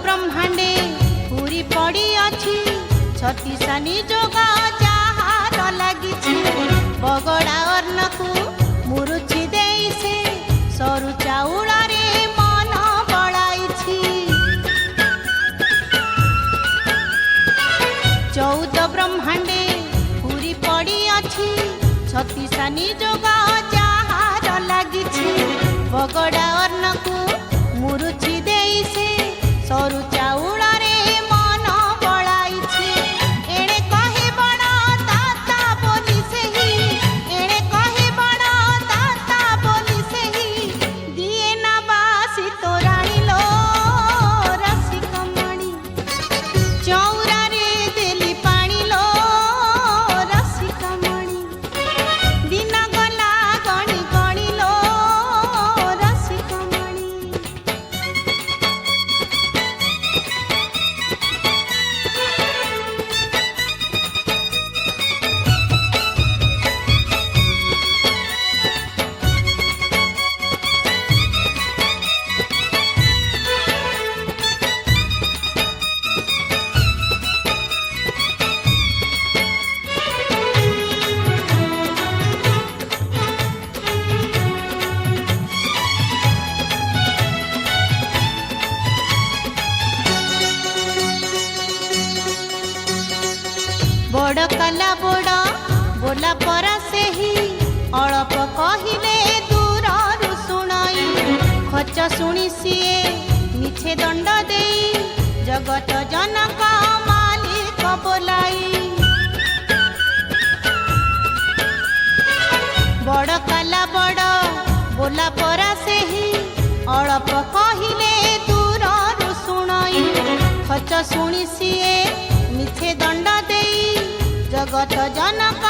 ब्रह्मांडे पूरी पड़ी अच्छी छत्तीसानी जोगा जहार लगी बगड़ा अर्णकू मुरुची दे से सरू चाउल रे मन बड़ाई 14 ब्रह्मांडे पूरी पड़ी अच्छी छत्तीसानी जोगा जहार लगी बगड़ा अर्णकू मुरुची दे से सरू चाउल रे मन बड़ाई एणे कहे बड़ा दाता बोली सही एणे कहे बड़ा दाता बोली सही दिए ना बासी तो रानी लो रसिक मणि चौरा रे देली पानी लो रसिक मणि दिन गला गणी गणी लो रसिक मणि बड़ कला बड़ बोला परा से ही अड़प कहले दूर शुणाई खच शुणी सीए मिछे दंड दे जगत जनक मालिक बोलाई बड़ कला बड़ बोला परा से ही अड़प कहले दूर शुणाई खच शुणी सीए मिछे दंड दे जगत जनक